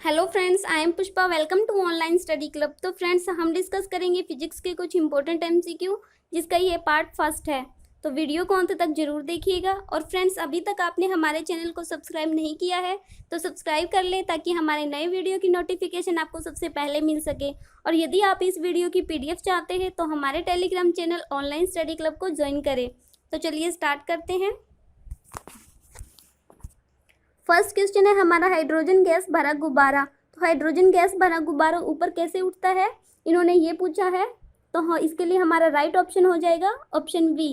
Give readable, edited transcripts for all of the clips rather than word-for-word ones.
Hello friends, I am Pushpa. Welcome to online study club. तो friends, हम discuss करेंगे physics के कुछ इंपॉर्टेंट एमसीक्यू, जिसका ये पार्ट फर्स्ट है। तो वीडियो को अंत तक जरूर देखिएगा। और फ्रेंड्स, अभी तक आपने हमारे चैनल को सब्सक्राइब नहीं किया है तो सब्सक्राइब कर ले, ताकि हमारे नए वीडियो की नोटिफिकेशन आपको सबसे पहले मिल सके। और यदि आप इस वीडियो की पीडीएफ चाहते हैं तो हमारे Telegram channel online study club को ज्वाइन करें। तो चलिए स्टार्ट करते हैं। फर्स्ट क्वेश्चन है हमारा, हाइड्रोजन गैस भरा गुब्बारा। तो हाइड्रोजन गैस भरा गुब्बारा ऊपर कैसे उठता है, इन्होंने ये पूछा है। तो हाँ, इसके लिए हमारा राइट ऑप्शन हो जाएगा ऑप्शन बी।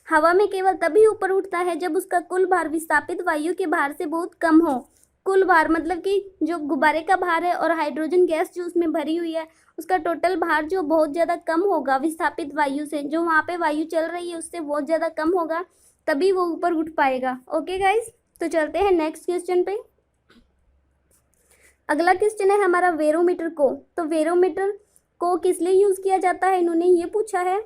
हवा में केवल तभी ऊपर उठता है जब उसका कुल भार विस्थापित वायु के भार से बहुत कम हो। कुल भार मतलब कि जो गुब्बारे का भार है और हाइड्रोजन गैस जो उसमें भरी हुई है, उसका टोटल भार जो बहुत ज़्यादा कम होगा विस्थापित वायु से, जो वहाँ पे वायु चल रही है उससे बहुत ज़्यादा कम होगा, तभी वो ऊपर उठ पाएगा। ओके गाइज, तो चलते हैं नेक्स्ट क्वेश्चन पे। अगला क्वेश्चन है हमारा, वेरोमीटर को। तो वेरोमीटर को किस लिए यूज़ किया जाता है, इन्होंने ये पूछा है।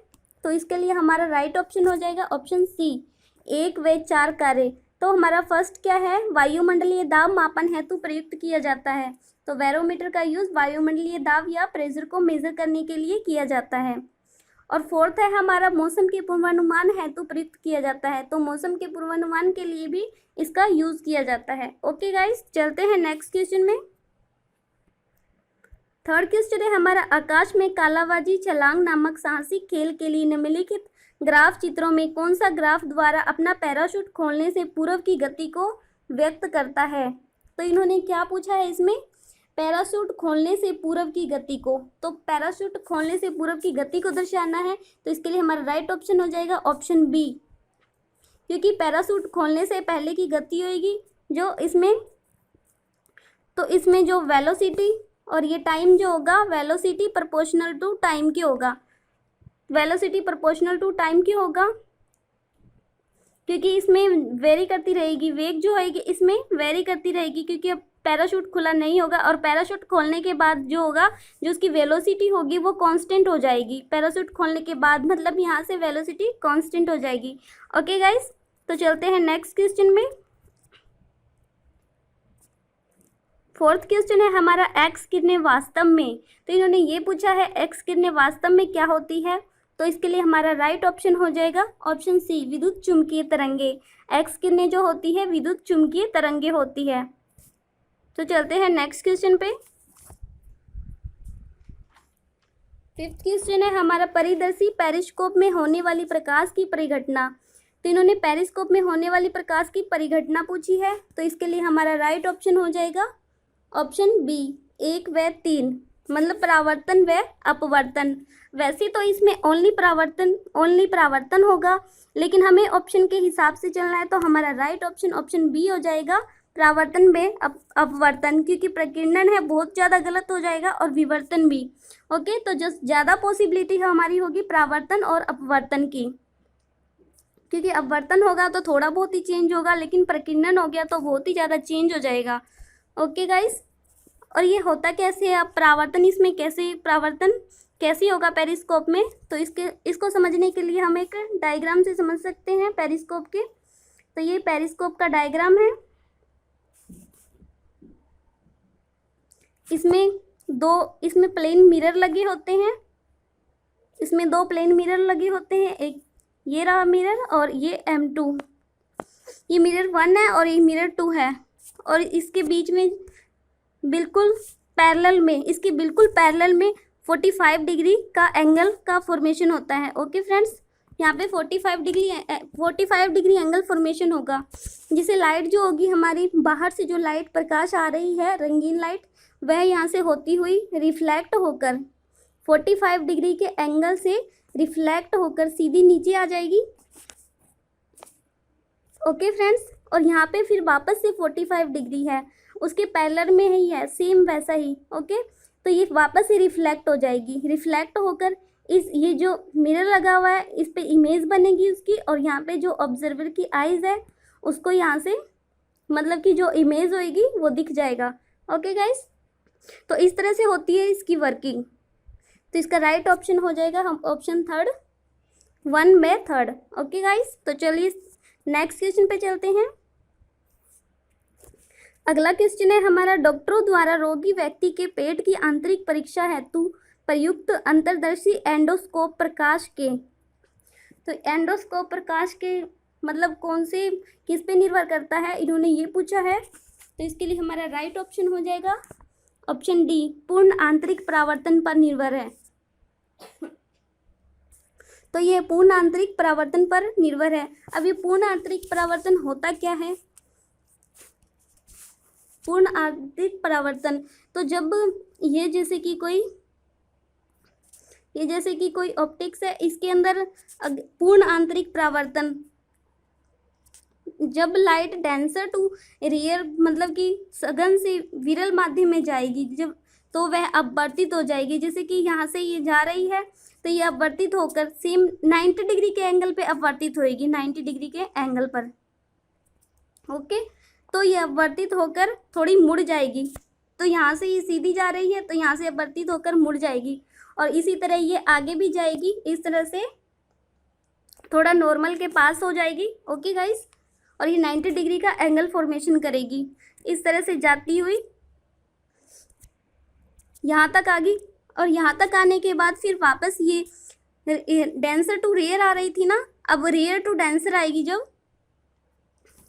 तो इसके लिए हमारा राइट ऑप्शन हो जाएगा ऑप्शन सी, एक व चार कार्य। तो हमारा फर्स्ट क्या है, वायुमंडलीय दाब मापन हेतु प्रयुक्त किया जाता है। तो वेरोमीटर का यूज़ वायुमंडलीय दाब या प्रेशर को मेजर करने के लिए किया जाता है। और फोर्थ है हमारा, मौसम के पूर्वानुमान हेतु प्रयुक्त किया जाता है। तो मौसम के पूर्वानुमान के लिए भी इसका यूज किया जाता है। ओके गाइस, चलते हैं नेक्स्ट क्वेश्चन में। थर्ड क्वेश्चन है हमारा, आकाश में कालाबाजी छलांग नामक साहसिक खेल के लिए निम्नलिखित ग्राफ चित्रों में कौन सा ग्राफ द्वारा अपना पैराशूट खोलने से पूर्व की गति को व्यक्त करता है। तो इन्होंने क्या पूछा है इसमें, पैराशूट खोलने से पूर्व की गति को। तो पैराशूट खोलने से पूर्व की गति को दर्शाना है। तो इसके लिए हमारा राइट ऑप्शन हो जाएगा ऑप्शन बी, क्योंकि पैराशूट खोलने से पहले की गति होगी जो इसमें, तो इसमें जो वेलोसिटी और ये टाइम जो होगा, वेलोसिटी प्रोपोर्शनल टू टाइम की होगा। वेलोसिटी प्रोपोर्शनल टू टाइम की होगा, क्योंकि इसमें वेरी करती रहेगी, वेग जो होगी इसमें वेरी करती रहेगी, क्योंकि अब पैराशूट खुला नहीं होगा। और पैराशूट खोलने के बाद जो होगा, जो उसकी वेलोसिटी होगी वो कांस्टेंट हो जाएगी। पैराशूट खोलने के बाद मतलब यहाँ से वेलोसिटी कांस्टेंट हो जाएगी। ओके गाइस, तो चलते हैं नेक्स्ट क्वेश्चन में। फोर्थ क्वेश्चन है हमारा, एक्स किरणें वास्तव में। तो इन्होंने ये पूछा है एक्स किरणें वास्तव में क्या होती है। तो इसके लिए हमारा राइट ऑप्शन हो जाएगा ऑप्शन सी, विद्युत चुम्बकीय तरंगे। एक्स किरणें जो होती है विद्युत चुम्बकीय तरंगे होती है। तो चलते हैं नेक्स्ट क्वेश्चन पे। फिफ्थ क्वेश्चन है हमारा, परिदर्शी पेरिस्कोप में होने वाली प्रकाश की परिघटना। तो इन्होंने पेरिस्कोप में होने वाली प्रकाश की परिघटना पूछी है। तो इसके लिए हमारा राइट ऑप्शन हो जाएगा ऑप्शन बी, एक व तीन, मतलब परावर्तन व अपवर्तन। वैसे तो इसमें ओनली परावर्तन होगा, लेकिन हमें ऑप्शन के हिसाब से चलना है। तो हमारा राइट ऑप्शन ऑप्शन बी हो जाएगा, परावर्तन व अपवर्तन, क्योंकि प्रकीर्णन है बहुत ज़्यादा गलत हो जाएगा और विवर्तन भी। ओके, तो जो ज़्यादा पॉसिबिलिटी हमारी होगी परावर्तन और अपवर्तन की, क्योंकि अपवर्तन होगा तो थोड़ा बहुत ही चेंज होगा, लेकिन प्रकीर्णन हो गया तो बहुत ही ज़्यादा चेंज हो जाएगा। ओके गाइस, और ये होता कैसे है, अब परावर्तन इसमें कैसे, परावर्तन कैसे होगा पेरिस्कोप में। तो इसको समझने के लिए हम एक डायग्राम से समझ सकते हैं पेरिस्कोप के। तो ये पेरिस्कोप का डायग्राम है। इसमें प्लेन मिरर लगे होते हैं। इसमें दो प्लेन मिरर लगे होते हैं, एक ये रहा मिरर और ये M2। ये मिरर 1 है और ये मिरर 2 है। और इसके बीच में बिल्कुल पैरेलल में 45 डिग्री का एंगल का फॉर्मेशन होता है। ओके फ्रेंड्स, यहाँ पे 45 डिग्री एंगल फॉर्मेशन होगा, जिसे लाइट जो होगी हमारी बाहर से, जो लाइट प्रकाश आ रही है रंगीन लाइट, वह यहाँ से होती हुई रिफ्लेक्ट होकर 45 डिग्री के एंगल से रिफ्लेक्ट होकर सीधी नीचे आ जाएगी। ओके फ्रेंड्स, और यहाँ पे फिर वापस से 45 डिग्री है, उसके पैरेलल में ही है, सेम वैसा ही। ओके, तो ये वापस से रिफ्लेक्ट हो जाएगी। रिफ्लेक्ट होकर ये जो मिरर लगा हुआ है इस पे इमेज बनेगी उसकी, और यहाँ पे जो ऑब्जर्वर की आइज़ है उसको यहाँ से, मतलब कि जो इमेज होएगी वो दिख जाएगा। ओके गाइस, तो इस तरह से होती है इसकी वर्किंग। तो इसका राइट ऑप्शन हो जाएगा हम ऑप्शन थर्ड, 1 में थर्ड। ओके गाइस, तो चलिए नेक्स्ट क्वेश्चन पे चलते हैं। अगला क्वेश्चन है हमारा, डॉक्टरों द्वारा रोगी व्यक्ति के पेट की आंतरिक परीक्षा हेतु प्रयुक्त अंतर्दर्शी एंडोस्कोप प्रकाश के, तो एंडोस्कोप प्रकाश के मतलब कौन से किस पे निर्भर करता है, इन्होंने ये पूछा है। तो इसके लिए हमारा राइट ऑप्शन हो जाएगा ऑप्शन डी, पूर्ण आंतरिक परावर्तन पर निर्भर है। तो ये पूर्ण आंतरिक परावर्तन पर निर्भर है। अब ये पूर्ण आंतरिक परावर्तन होता क्या है? पूर्ण आंतरिक परावर्तन, तो जब ये जैसे कि कोई ऑप्टिक्स है, इसके अंदर पूर्ण आंतरिक परावर्तन, जब लाइट डेंसर टू रेयर मतलब कि सघन से विरल माध्यम में जाएगी, जब तो वह अपवर्तित हो जाएगी। जैसे कि यहाँ से ये जा रही है तो ये अपवर्तित होकर सेम 90 डिग्री के एंगल पे अपवर्तित होएगी, 90 डिग्री के एंगल पर। ओके, तो ये अपवर्तित होकर थोड़ी मुड़ जाएगी। तो यहाँ से ये सीधी जा रही है तो यहाँ से अपवर्तित होकर मुड़ जाएगी, और इसी तरह ये आगे भी जाएगी, इस तरह से थोड़ा नॉर्मल के पास हो जाएगी। ओके गाइस, और ये 90 डिग्री का एंगल फॉर्मेशन करेगी, इस तरह से जाती हुई यहाँ तक आ गई। और यहाँ तक आने के बाद फिर वापस ये डेंसर टू रेयर आ रही थी ना, अब रेयर टू डेंसर आएगी। जब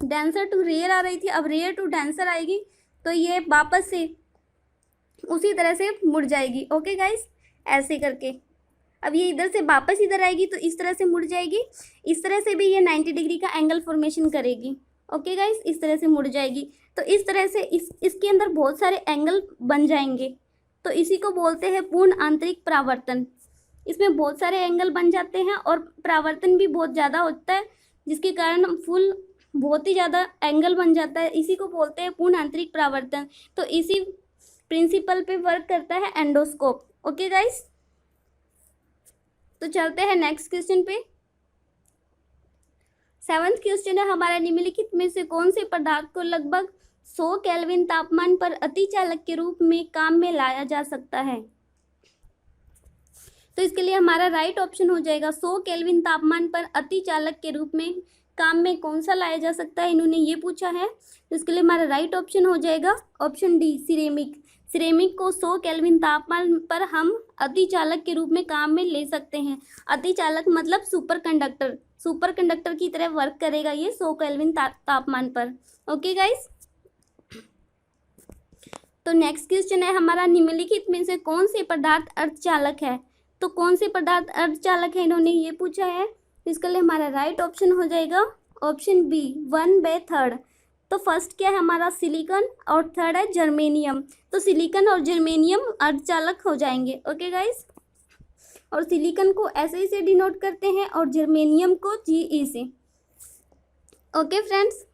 डेंसर टू रेयर आ रही थी, अब रेयर टू डेंसर आएगी, तो ये वापस से उसी तरह से मुड़ जाएगी। ओके गाइस, ऐसे करके अब ये इधर से वापस इधर आएगी तो इस तरह से मुड़ जाएगी। इस तरह से भी ये 90 डिग्री का एंगल फॉर्मेशन करेगी। ओके गाइस, इस तरह से मुड़ जाएगी। तो इस तरह से इसके अंदर बहुत सारे एंगल बन जाएंगे, तो इसी को बोलते हैं पूर्ण आंतरिक परावर्तन। इसमें बहुत सारे एंगल बन जाते हैं और परावर्तन भी बहुत ज़्यादा होता है, जिसके कारण फुल बहुत ही ज़्यादा एंगल बन जाता है। इसी को बोलते हैं पूर्ण आंतरिक परावर्तन। तो इसी प्रिंसिपल पे वर्क करता है एंडोस्कोप। ओके गाइस, तो चलते हैं नेक्स्ट क्वेश्चन पे। 7th क्वेश्चन है हमारा, निम्नलिखित में से कौन से पदार्थ को लगभग 100 केल्विन तापमान पर अतिचालक के रूप में काम में लाया जा सकता है? तो इसके लिए हमारा राइट ऑप्शन हो जाएगा 100 केल्विन तापमान पर अतिचालक के रूप में काम में कौन सा लाया जा सकता है, इन्होंने ये पूछा है। तो इसके लिए हमारा राइट ऑप्शन हो जाएगा ऑप्शन डी, सिरेमिक। सिरेमिक को 100 केल्विन तापमान पर हम अतिचालक के रूप में काम में ले सकते हैं। अतिचालक मतलब सुपर कंडक्टर, सुपर कंडक्टर की तरह वर्क करेगा ये 100 केल्विन तापमान पर। ओके गाइस, तो नेक्स्ट क्वेश्चन है हमारा, निम्नलिखित में से कौन से पदार्थ अर्धचालक है? तो कौन से पदार्थ अर्धचालक है, इन्होंने ये पूछा है। इसके लिए हमारा राइट ऑप्शन हो जाएगा ऑप्शन बी, 1/3। तो फर्स्ट क्या है हमारा, सिलिकॉन, और थर्ड है जर्मेनियम। तो सिलिकॉन और जर्मेनियम अर्धचालक हो जाएंगे। ओके गाइस, और सिलिकॉन को ऐसे से डिनोट करते हैं और जर्मेनियम को Ge से। ओके फ्रेंड्स,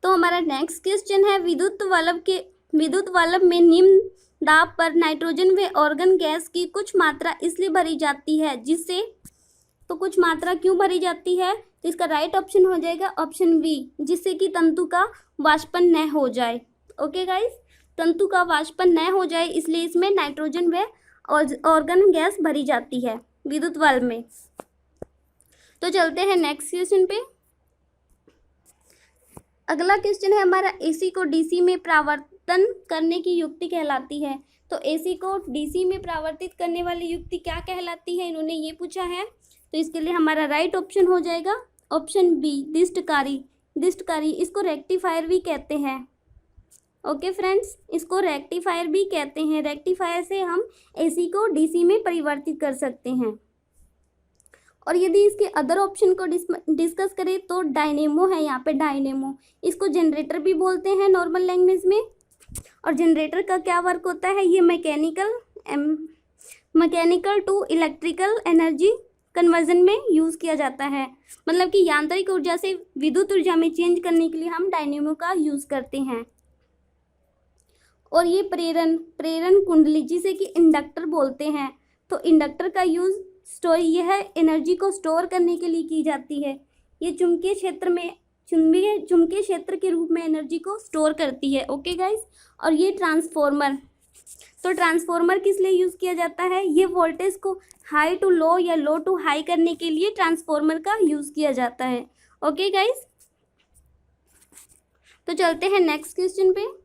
तो हमारा नेक्स्ट क्वेश्चन है, विद्युत वाल्व में निम्न दाब पर नाइट्रोजन व ऑर्गन गैस की कुछ मात्रा इसलिए भरी जाती है जिससे, तो कुछ मात्रा क्यों भरी जाती है? तो इसका राइट ऑप्शन हो जाएगा ऑप्शन बी, जिससे कि तंतु का वाष्पन न हो जाए। ओके गाइस, तंतु का वाष्पन न हो जाए इसलिए इसमें नाइट्रोजन व ऑर्गन गैस भरी जाती है विद्युत वाल्व में। तो चलते हैं नेक्स्ट क्वेश्चन पे। अगला क्वेश्चन है हमारा, एसी को डीसी में परावर्तन करने की युक्ति कहलाती है। तो एसी को डीसी में परावर्तित करने वाली युक्ति क्या कहलाती है, इन्होंने ये पूछा है। तो इसके लिए हमारा राइट ऑप्शन हो जाएगा ऑप्शन बी, दिष्टकारी। दिष्टकारी, इसको रेक्टिफायर भी कहते हैं। ओके फ्रेंड्स, इसको रेक्टिफायर भी कहते हैं। रेक्टिफायर से हम एसी को डीसी में परिवर्तित कर सकते हैं। और यदि इसके अदर ऑप्शन को डिस्कस करें तो डायनेमो है यहाँ पे, डायनेमो। इसको जनरेटर भी बोलते हैं नॉर्मल लैंग्वेज में। और जनरेटर का क्या वर्क होता है, ये mechanical to electrical energy conversion में यूज़ किया जाता है। मतलब कि यांत्रिक ऊर्जा से विद्युत ऊर्जा में चेंज करने के लिए हम डायनेमो का यूज़ करते हैं। और ये प्रेरण कुंडली, जिसे कि इंडक्टर बोलते हैं। तो इंडक्टर का यूज़ यह एनर्जी को स्टोर करने के लिए की जाती है। ये चुंबकीय क्षेत्र के रूप में एनर्जी को स्टोर करती है। ओके गाइस, और ये ट्रांसफॉर्मर, तो ट्रांसफॉर्मर किस लिए यूज़ किया जाता है, ये वोल्टेज को हाई टू लो या लो टू हाई करने के लिए ट्रांसफॉर्मर का यूज़ किया जाता है। ओके गाइस, तो चलते हैं नेक्स्ट क्वेश्चन पे।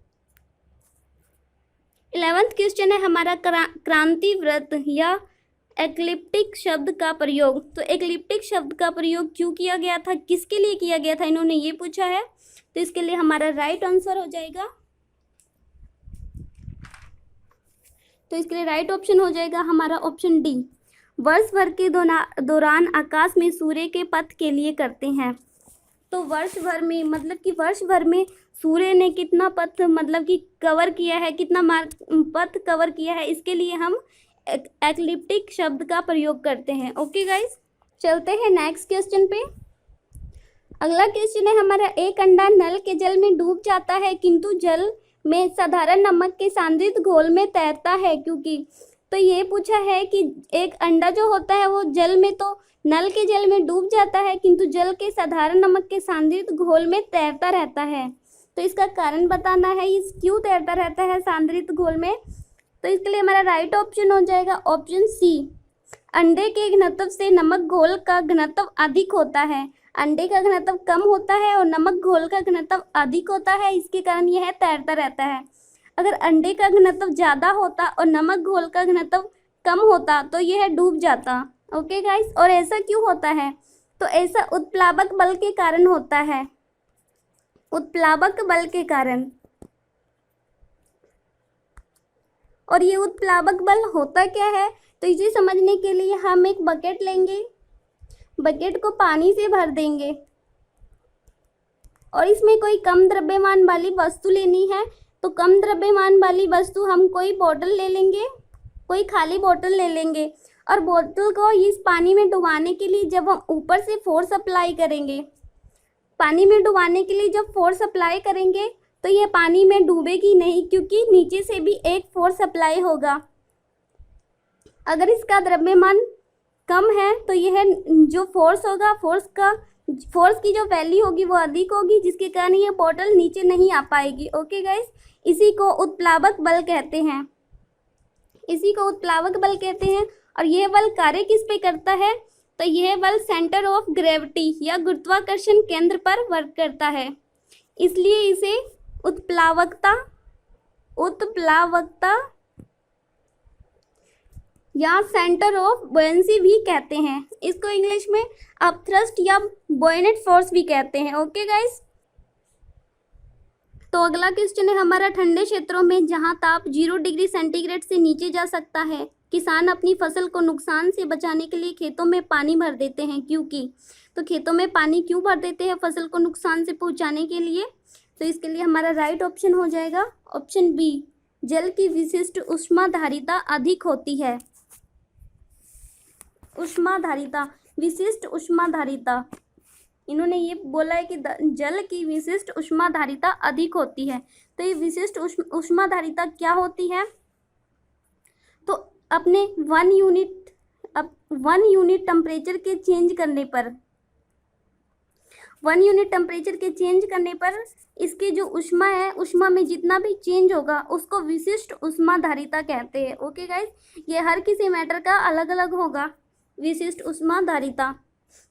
11th क्वेश्चन है हमारा क्रांति व्रत या एक्लिप्टिक शब्द का प्रयोग। तो एक्लिप्टिक शब्द का प्रयोग क्यों किया गया था, किसके लिए किया गया था, इन्होंने ये पूछा है। तो इसके लिए हमारा राइट आंसर हो जाएगा, तो इसके लिए राइट ऑप्शन हो जाएगा हमारा ऑप्शन डी, वर्ष भर के दौरान आकाश में सूर्य के पथ के लिए करते हैं। तो वर्ष भर में मतलब कि वर्ष भर में सूर्य ने कितना पथ मतलब कि कवर किया है, कितना मार्ग पथ कवर किया है, इसके लिए हम एक्लिप्टिक शब्द का प्रयोग करते हैं। ओके गाइस, चलते हैं नेक्स्ट क्वेश्चन पे। अगला क्वेश्चन है हमारा, एक अंडा नल के जल में डूब जाता है किंतु जल में साधारण नमक के सांद्रित घोल में तैरता है क्योंकि। तो ये पूछा है कि एक अंडा जो होता है वो जल में, तो नल के जल में डूब जाता है किंतु जल के साधारण नमक के सांद्रित घोल में तैरता रहता है। तो इसका कारण बताना है, इस क्यों तैरता रहता है सांद्रित घोल में। तो इसके लिए हमारा राइट ऑप्शन हो जाएगा ऑप्शन सी, अंडे के घनत्व से नमक घोल का घनत्व अधिक होता है। अंडे का घनत्व कम होता है और नमक घोल का घनत्व अधिक होता है, इसके कारण यह तैरता रहता है। अगर अंडे का घनत्व ज़्यादा होता और नमक घोल का घनत्व कम होता तो यह डूब जाता। ओके गाइस, और ऐसा क्यों होता है, तो ऐसा उत्प्लावक बल के कारण होता है, उत्प्लावक बल के कारण। और ये उत्प्लावक बल होता क्या है, तो इसे समझने के लिए हम एक बकेट लेंगे, बकेट को पानी से भर देंगे और इसमें कोई कम द्रव्यमान वाली वस्तु लेनी है। तो कम द्रव्यमान वाली वस्तु हम कोई बोतल ले लेंगे, कोई खाली बोतल ले लेंगे और बोतल को इस पानी में डुबाने के लिए जब हम ऊपर से फोर्स अप्लाई करेंगे, पानी में डुबाने के लिए जब फोर्स अप्लाई करेंगे तो ये पानी में डूबेगी नहीं, क्योंकि नीचे से भी एक फोर्स अप्लाई होगा। अगर इसका द्रव्यमान कम है तो यह जो फोर्स होगा, फोर्स की जो वैल्यू होगी वो अधिक होगी, जिसके कारण ये बोतल नीचे नहीं आ पाएगी। ओके गाइस, इसी को उत्प्लावक बल कहते हैं, इसी को उत्प्लावक बल कहते हैं। और यह बल कार्य किस पे करता है, तो यह बल सेंटर ऑफ ग्रेविटी या गुरुत्वाकर्षण केंद्र पर वर्क करता है, इसलिए इसे उत्प्लावकता या सेंटर ऑफ बुयंसी भी कहते हैं। इसको इंग्लिश में अपथ्रस्ट या बॉयनेट फोर्स भी कहते हैं। ओके गाइस, तो अगला क्वेश्चन है हमारा, ठंडे क्षेत्रों में जहां ताप 0 डिग्री सेंटीग्रेड से नीचे जा सकता है, किसान अपनी फसल को नुकसान से बचाने के लिए खेतों में पानी भर देते हैं क्योंकि। तो खेतों में पानी क्यों भर देते हैं फसल को नुकसान से पहुंचाने के लिए, तो इसके लिए हमारा राइट ऑप्शन हो जाएगा ऑप्शन बी, जल की विशिष्ट ऊष्माधारिता अधिक होती है। ऊष्माधारिता, विशिष्ट ऊष्माधारिता, इन्होंने ये बोला है कि जल की विशिष्ट ऊष्माधारिता अधिक होती है। तो ये विशिष्ट ऊष्माधारिता क्या होती है, तो अपने 1 यूनिट टेम्परेचर के चेंज करने पर, 1 यूनिट टेम्परेचर के चेंज करने पर इसकी जो ऊष्मा है, ऊष्मा में जितना भी चेंज होगा उसको विशिष्ट ऊष्माधारिता कहते हैं। ओके गाइस, ये हर किसी मैटर का अलग अलग होगा विशिष्ट ऊष्माधारिता,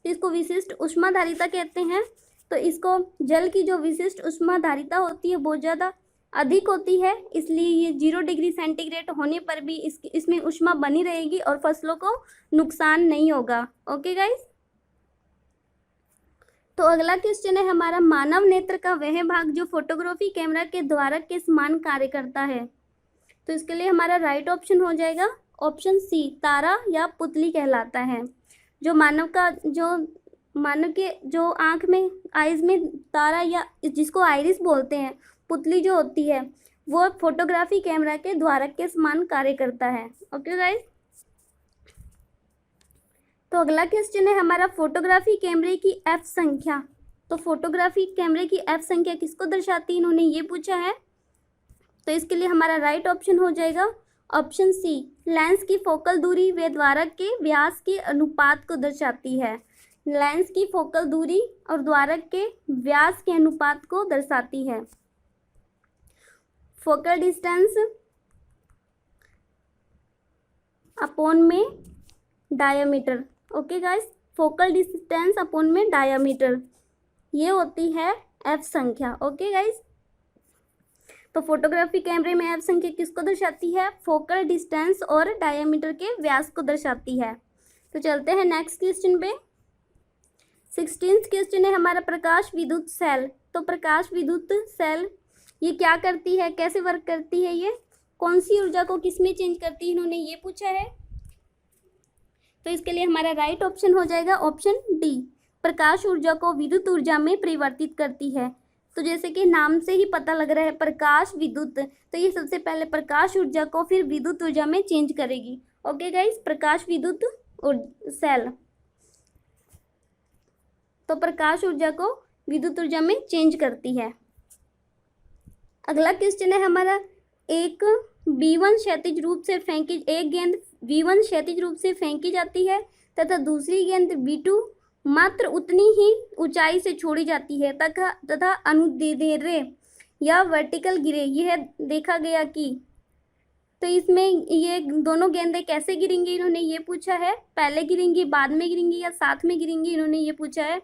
तो इसको विशिष्ट ऊष्माधारिता कहते हैं। तो इसको जल की जो विशिष्ट ऊष्माधारिता होती है बहुत ज़्यादा अधिक होती है, इसलिए ये 0 डिग्री सेंटीग्रेड होने पर भी इसमें ऊष्मा बनी रहेगी और फसलों को नुकसान नहीं होगा। ओके गाइस, तो अगला क्वेश्चन है हमारा, मानव नेत्र का वह भाग जो फोटोग्राफी कैमरा के द्वारक के समान कार्य करता है। तो इसके लिए हमारा राइट ऑप्शन हो जाएगा ऑप्शन सी, तारा या पुतली कहलाता है। जो मानव के जो आँख में, आइज में तारा या जिसको आइरिस बोलते हैं, पुतली जो होती है वो फोटोग्राफी कैमरा के द्वारक के समान कार्य करता है। ओके गाइस, तो अगला क्वेश्चन है हमारा, फोटोग्राफी कैमरे की एफ संख्या। तो फोटोग्राफी कैमरे की एफ संख्या किसको दर्शाती है, इन्होंने ये पूछा है। तो इसके लिए हमारा राइट ऑप्शन हो जाएगा ऑप्शन सी, लेंस की फोकल दूरी व द्वारक के व्यास के अनुपात को दर्शाती है। लेंस की फोकल दूरी और द्वारक के व्यास के अनुपात को दर्शाती है। फोकल डिस्टेंस अपॉन में diameter. Okay guys, focal distance upon में डायमीटर, ये होती है एफ संख्या। ओके गाइस, तो फोटोग्राफी कैमरे में एफ संख्या किसको दर्शाती है? फोकल डिस्टेंस और डायमीटर के व्यास को दर्शाती है। तो चलते हैं नेक्स्ट क्वेश्चन पे। 16th क्वेश्चन है हमारा प्रकाश विद्युत सेल। तो प्रकाश विद्युत सेल ये क्या करती है, कैसे वर्क करती है, ये कौन सी ऊर्जा को किस में चेंज करती है, इन्होंने ये पूछा है। तो इसके लिए हमारा राइट ऑप्शन हो जाएगा ऑप्शन डी, प्रकाश ऊर्जा को विद्युत ऊर्जा में परिवर्तित करती है। तो जैसे कि नाम से ही पता लग रहा है प्रकाश विद्युत, तो ये सबसे पहले प्रकाश ऊर्जा को फिर विद्युत ऊर्जा में चेंज करेगी। ओके गाइस, प्रकाश विद्युत सेल तो प्रकाश ऊर्जा को विद्युत ऊर्जा में चेंज करती है। अगला क्वेश्चन है हमारा, एक B1 क्षैतिज रूप से फेंकी, एक गेंद B1 क्षैतिज रूप से फेंकी जाती है तथा दूसरी गेंद B2 मात्र उतनी ही ऊंचाई से छोड़ी जाती है तथा अनुदैर्ध्य या वर्टिकल गिरे। यह देखा गया कि, तो इसमें ये दोनों गेंदें कैसे गिरेंगी, इन्होंने ये पूछा है। पहले गिरेंगी, बाद में गिरेंगी या साथ में गिरेंगी, इन्होंने ये पूछा है।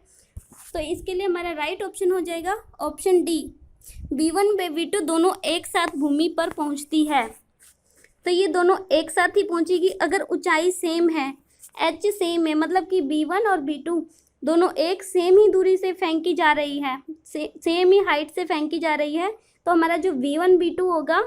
तो इसके लिए हमारा राइट ऑप्शन हो जाएगा ऑप्शन डी, B1 व B2 दोनों एक साथ भूमि पर पहुंचती है। तो ये दोनों एक साथ ही पहुंचेगी अगर ऊंचाई सेम है, एच सेम है, मतलब कि B1 और B2 दोनों एक सेम ही दूरी से फेंकी जा रही है, सेम ही हाइट से फेंकी जा रही है। तो हमारा जो B1 B2 होगा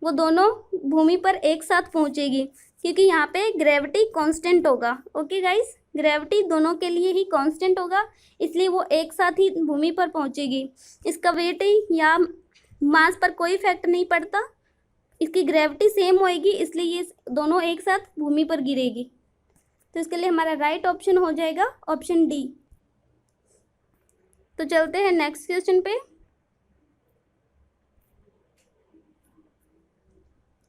वो दोनों भूमि पर एक साथ पहुंचेगी, क्योंकि यहाँ पे ग्रेविटी कांस्टेंट होगा। ओके गाइस, ग्रेविटी दोनों के लिए ही कांस्टेंट होगा, इसलिए वो एक साथ ही भूमि पर पहुंचेगी। इसका वेट या मास पर कोई इफेक्ट नहीं पड़ता, इसकी ग्रेविटी सेम होएगी, इसलिए ये दोनों एक साथ भूमि पर गिरेगी। तो इसके लिए हमारा राइट ऑप्शन हो जाएगा ऑप्शन डी। तो चलते हैं नेक्स्ट क्वेश्चन पे।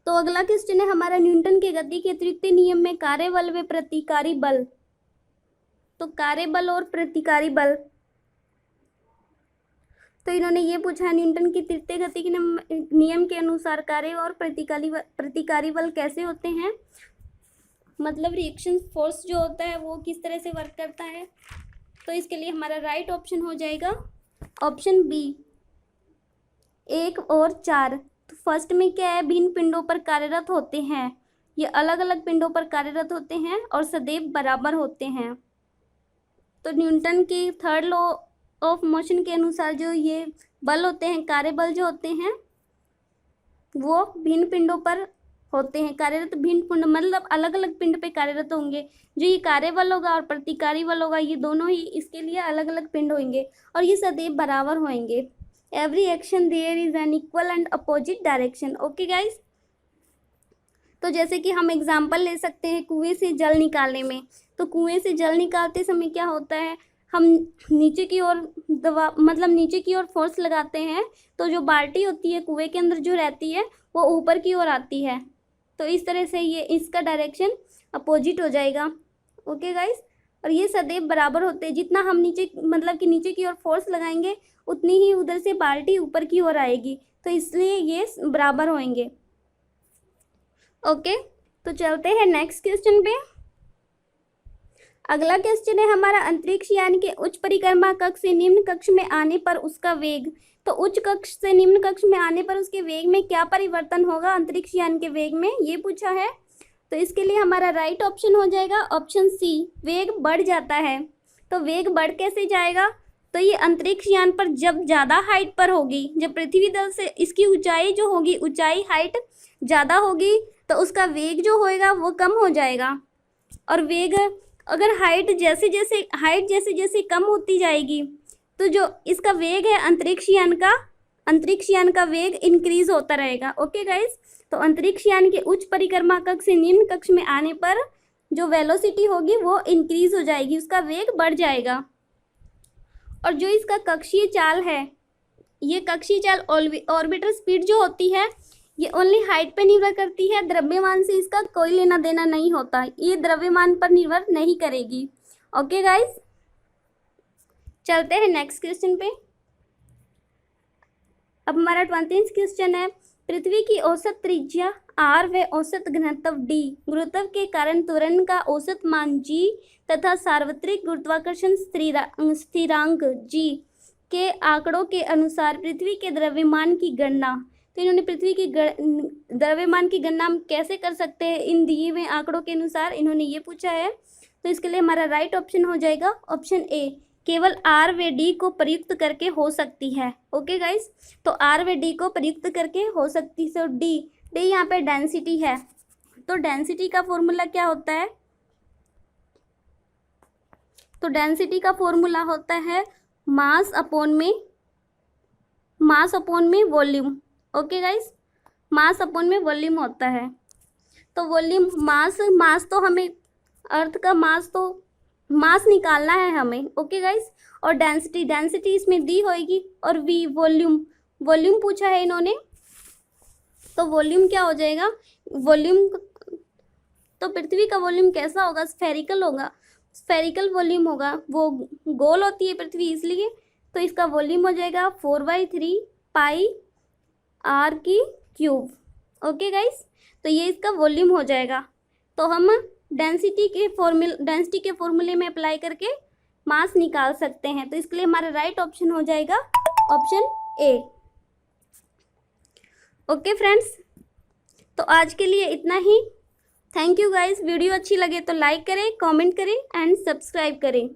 तो अगला क्वेश्चन है हमारा, न्यूटन के गति के तृतीय नियम में कार्यबल व प्रतिकारी बल। तो कार्यबल और प्रतिकारी बल, तो इन्होंने ये पूछा है न्यूटन की तृतीय गति के नियम के अनुसार कार्य और प्रतिकारी बल कैसे होते हैं, मतलब रिएक्शन फोर्स जो होता है वो किस तरह से वर्क करता है। तो इसके लिए हमारा राइट ऑप्शन हो जाएगा ऑप्शन बी, 1 और 4। तो फर्स्ट में क्या है, भिन्न पिंडों पर कार्यरत होते हैं, ये अलग अलग पिंडों पर कार्यरत होते हैं और सदैव बराबर होते हैं। तो न्यूटन की थर्ड लॉ ऑफ मोशन के अनुसार जो ये बल होते हैं, कार्यबल जो होते हैं, वो भिन्न पिंडों पर होते हैं कार्यरत। भिन्न पिंड मतलब अलग अलग पिंड पे कार्यरत होंगे। जो ये कार्यबल होगा और प्रतिकारी बल होगा, ये दोनों ही इसके लिए अलग अलग पिंड होंगे और ये सदैव बराबर होंगे। Every action there is an equal and opposite direction. Okay guys, तो जैसे कि हम एग्जांपल ले सकते हैं कुएं से जल निकालने में। तो कुएं से जल निकालते समय क्या होता है, हम नीचे की ओर मतलब नीचे की ओर फोर्स लगाते हैं, तो जो बाल्टी होती है कुएं के अंदर जो रहती है वो ऊपर की ओर आती है। तो इस तरह से ये इसका डायरेक्शन अपोजिट हो जाएगा। ओके गाइस, और ये सदैव बराबर होते हैं। जितना हम नीचे मतलब कि नीचे की ओर फोर्स लगाएंगे उतनी ही उधर से बाल्टी ऊपर की ओर आएगी, तो इसलिए ये बराबर होंगे। ओके, तो चलते हैं नेक्स्ट क्वेश्चन पे। अगला क्वेश्चन है हमारा, अंतरिक्ष यान के उच्च परिक्रमा कक्ष से निम्न कक्ष में आने पर उसका वेग। तो उच्च कक्ष से निम्न कक्ष में आने पर उसके वेग में क्या परिवर्तन होगा अंतरिक्ष यान के वेग में, ये पूछा है। तो इसके लिए हमारा राइट ऑप्शन हो जाएगा ऑप्शन सी, वेग बढ़ जाता है। तो वेग बढ़ कैसे जाएगा, तो ये अंतरिक्ष यान पर जब ज़्यादा हाइट पर होगी, जब पृथ्वी तल से इसकी ऊंचाई जो होगी, ऊंचाई हाइट ज़्यादा होगी, तो उसका वेग जो होएगा वो कम हो जाएगा। और वेग अगर हाइट जैसे जैसे कम होती जाएगी, तो जो इसका वेग है अंतरिक्ष यान का वेग इंक्रीज होता रहेगा। ओके गाइस, तो अंतरिक्ष यान के उच्च परिक्रमा कक्ष से निम्न कक्ष में आने पर जो वेलोसिटी होगी वो इंक्रीज हो जाएगी, उसका वेग बढ़ जाएगा। और जो इसका कक्षीय चाल है, ये कक्षीय चाल ऑर्बिटल स्पीड जो होती है ये ओनली हाइट पे निर्भर करती है, द्रव्यमान से इसका कोई लेना देना नहीं होता, ये द्रव्यमान पर निर्भर नहीं करेगी। ओके गाइस, चलते हैं नेक्स्ट क्वेश्चन पे। अब हमारा 20वां क्वेश्चन है, पृथ्वी की औसत त्रिज्या r व औसत घनत्व d, गुरुत्व के कारण त्वरण का औसत मान g तथा सार्वत्रिक गुरुत्वाकर्षण स्थिरांक g के आंकड़ों के अनुसार पृथ्वी के द्रव्यमान की गणना। तो इन्होंने पृथ्वी की द्रव्यमान की गणना हम कैसे कर सकते हैं इन दिए हुए आंकड़ों के अनुसार, इन्होंने ये पूछा है। तो इसके लिए हमारा राइट ऑप्शन हो जाएगा ऑप्शन ए, केवल आर व डी को प्रयुक्त करके हो सकती है। ओके गाइस, तो आर व डी को प्रयुक्त करके हो सकती है। तो डी यहाँ पे डेंसिटी है। तो डेंसिटी का फॉर्मूला क्या होता है? तो डेंसिटी का फॉर्मूला होता है मास अपॉन में volume. Okay guys, mass upon में वॉल्यूम होता है। तो वॉल्यूम मास तो हमें अर्थ का मास निकालना है हमें। ओके गाइस, और डेंसिटी इसमें दी होगी, और वी वॉल्यूम पूछा है इन्होंने। तो वॉल्यूम क्या हो जाएगा? वॉल्यूम तो पृथ्वी का वॉल्यूम कैसा होगा? स्फेरिकल होगा, स्फेरिकल वॉल्यूम होगा, वो गोल होती है पृथ्वी इसलिए। तो इसका वॉल्यूम हो जाएगा 4/3 पाई आर की क्यूब। ओके गाइस, तो ये इसका वॉल्यूम हो जाएगा। तो हम डेंसिटी के फॉर्मूले में अप्लाई करके मास निकाल सकते हैं। तो इसके लिए हमारा राइट ऑप्शन हो जाएगा ऑप्शन ए। ओके फ्रेंड्स, तो आज के लिए इतना ही। Thank you guys. वीडियो अच्छी लगे तो लाइक करें, कमेंट करें एंड सब्सक्राइब करें।